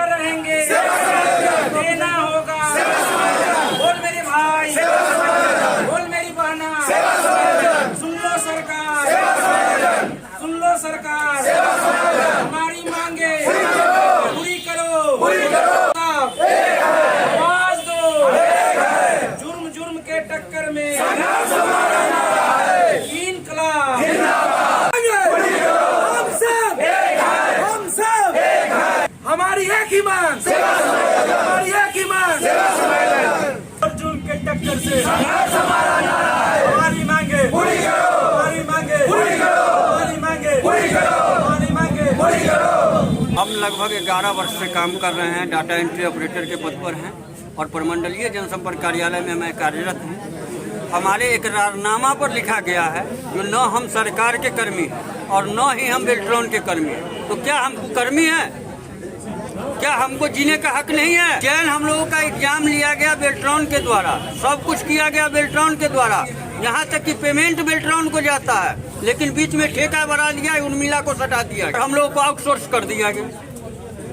रहेंगे, देना होगा। बोल मेरे भाई, बोल मेरी बहना, सुन लो सरकार, सुन लो सरकार, हमारी मांगे पूरी करो। आवाज दो, जुर्म जुर्म के टक्कर में इनकलाब। हमारी एक ही मांग, हमारी एक ही मांग, जुर्म के टक्कर से हमारी मांगे पूरी करो, हमारी मांगे पूरी करो, हमारी मांगे पूरी करो, हमारी मांगे पूरी करो। हम लगभग 11 वर्ष से काम कर रहे हैं, डाटा एंट्री ऑपरेटर के पद पर हैं और प्रमंडलीय जनसंपर्क कार्यालय में मैं कार्यरत हूँ। हमारे इकरारनामा पर लिखा गया है जो न हम सरकार के कर्मी हैं और न ही हम बेल्ट्रॉन के कर्मी हैं। तो क्या हम कर्मी हैं? क्या हमको जीने का हक नहीं है? चयन हम लोगों का एग्जाम लिया गया बेल्ट्रॉन के द्वारा, सब कुछ किया गया बेल्ट्रॉन के द्वारा, यहाँ तक कि पेमेंट बेल्ट्रॉन को जाता है, लेकिन बीच में ठेका बढ़ा दिया, उर्मिला को सटा दिया, हम लोगों को आउटसोर्स कर दिया गया।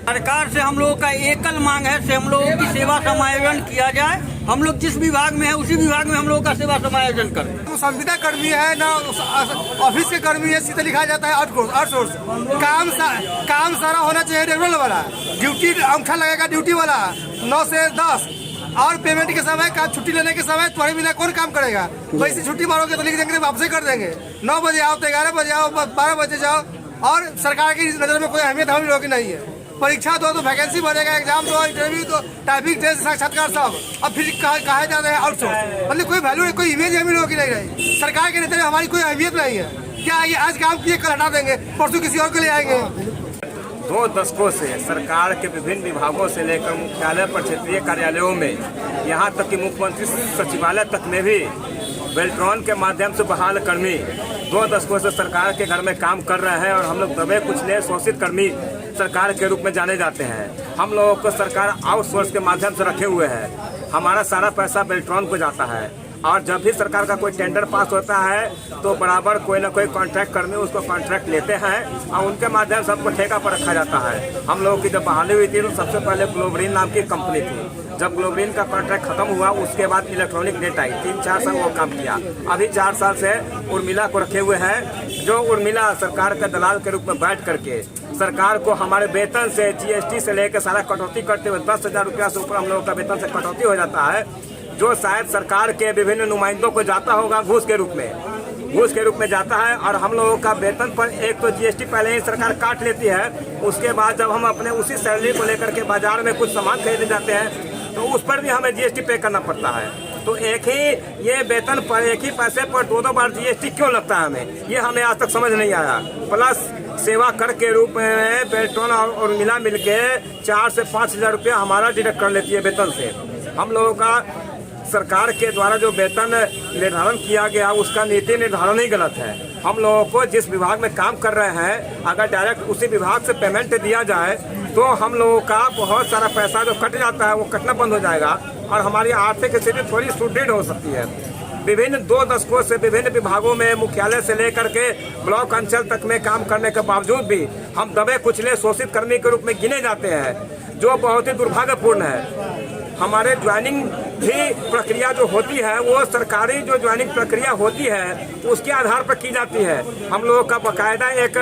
सरकार से हम लोगों का एकल मांग है से हम लोगों की सेवा समायोजन किया जाए। हम लोग जिस विभाग में है उसी विभाग में हम लोगों का सेवा समायोजन करें। तो संविदा कर्मी है ना, ऑफिस के कर्मी है, सीधे लिखा जाता है आउटसोर्स। काम सारा होना चाहिए रेगुलर वाला, ड्यूटी अंगूठा लगेगा ड्यूटी वाला 9 से 10, और पेमेंट के समय का छुट्टी लेने के समय तुम्हारे बिना कौन काम करेगा? वैसे छुट्टी मारोगे तो लिख देंगे, वापसी कर देंगे। 9 बजे आओ तो 11 बजे आओ, 12 बजे जाओ, और सरकार की नजर में कोई अहमियत हम लोगों की नहीं है। परीक्षा दो तो वैकेंसी भरेगा, एग्जाम दो, इंटरव्यू दो, टाइपिंग टेस्ट, साक्षात्कार सब, अब फिर कहा जाता है आउटसोर्स। मतलब कोई वैल्यू, कोई इमेज हम लोगों की नहीं रही। सरकार के नेता में हमारी कोई अहमियत नहीं है। क्या आगे आज काम किए कल हटा देंगे, परसों किसी और के ले आएंगे। 2 दशकों से सरकार के विभिन्न विभागों से लेकर मुख्यालय पर क्षेत्रीय कार्यालयों में, यहाँ तक कि मुख्यमंत्री सचिवालय तक में भी बेल्ट्रॉन के माध्यम से बहाल कर्मी 2 दशकों से सरकार के घर में काम कर रहे हैं और हम लोग दबे कुचले शोषित कर्मी सरकार के रूप में जाने जाते हैं। हम लोगों को सरकार आउटसोर्स के माध्यम से रखे हुए है। हमारा सारा पैसा बेल्ट्रॉन को जाता है और जब भी सरकार का कोई टेंडर पास होता है तो बराबर कोई ना कोई कॉन्ट्रैक्ट कर्मी उसको कॉन्ट्रैक्ट लेते हैं और उनके माध्यम से सबको ठेका पर रखा जाता है। हम लोगों की जब बहाली हुई थी तो सबसे पहले ग्लोबरीन नाम की कंपनी थी। जब ग्लोबरीन का कॉन्ट्रैक्ट खत्म हुआ उसके बाद इलेक्ट्रॉनिक नेट आई, 3-4 साल वो काम किया। अभी 4 साल से उर्मिला को रखे हुए हैं, जो उर्मिला सरकार के दलाल के रूप में बैठ करके सरकार को हमारे वेतन से जीएसटी से लेकर सारा कटौती करते हुए 10,000 रुपया से ऊपर हम लोगों का वेतन से कटौती हो जाता है, जो शायद सरकार के विभिन्न नुमाइंदों को जाता होगा घूस के रूप में जाता है। और हम लोगों का वेतन पर एक तो जीएसटी पहले ही सरकार काट लेती है, उसके बाद जब हम अपने उसी सैलरी को लेकर के बाजार में कुछ सामान खरीदने जाते हैं तो उस पर भी हमें जीएसटी पे करना पड़ता है। तो एक ही ये वेतन पर, एक ही पैसे पर 2-2 बार जीएसटी क्यों लगता है हमें, ये हमें आज तक समझ नहीं आया। प्लस सेवा कर के रूप में बेल्ट्रॉन और उर्मिला मिलके 4 से 5,000 रुपया हमारा डिडक्ट कर लेती है वेतन से। हम लोगों का सरकार के द्वारा जो वेतन निर्धारण किया गया उसका नीति निर्धारण ही गलत है। हम लोगों को जिस विभाग में काम कर रहे हैं अगर डायरेक्ट उसी विभाग से पेमेंट दिया जाए तो हम लोगों का बहुत सारा पैसा जो कट जाता है वो कटना बंद हो जाएगा और हमारी आर्थिक स्थिति थोड़ी सुदृढ़ हो सकती है। विभिन्न 2 दशकों से विभिन्न विभागों में मुख्यालय से लेकर के ब्लॉक अंचल तक में काम करने के बावजूद भी हम दबे कुचले शोषित कर्मी के रूप में गिने जाते हैं, जो बहुत ही दुर्भाग्यपूर्ण है। हमारे ज्वाइनिंग भी प्रक्रिया जो होती है वो सरकारी जो ज्वाइनिंग प्रक्रिया होती है उसके आधार पर की जाती है। हम लोगों का बाकायदा एक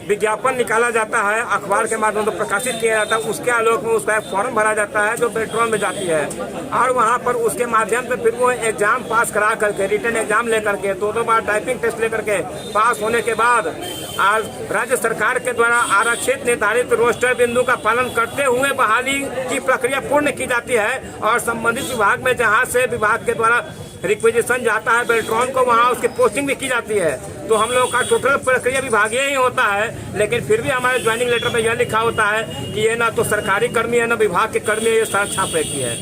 विज्ञापन निकाला जाता है, अखबार के माध्यम से प्रकाशित किया जाता है, उसके आलोक में उसका एक फॉर्म भरा जाता है जो बेल्ट्रॉन में जाती है और वहाँ पर उसके माध्यम से फिर वो एग्जाम पास करा करके, रिटन एग्जाम लेकर के 2-2 बार टाइपिंग टेस्ट लेकर के पास होने के बाद आज राज्य सरकार के द्वारा आरक्षित निर्धारित रोस्टर बिंदु का पालन करते हुए बहाली की प्रक्रिया पूर्ण की जाती है और संबंधित विभाग में जहां से विभाग के द्वारा रिक्वेजिशन जाता है बेल्ट्रॉन को वहां उसकी पोस्टिंग भी की जाती है। तो हम लोगों का टोटल प्रक्रिया विभागीय ही होता है, लेकिन फिर भी हमारे ज्वाइनिंग लेटर में यह लिखा होता है कि ये ना तो सरकारी कर्मी है ना विभाग के कर्मी है, ये सारा छाप रहती है।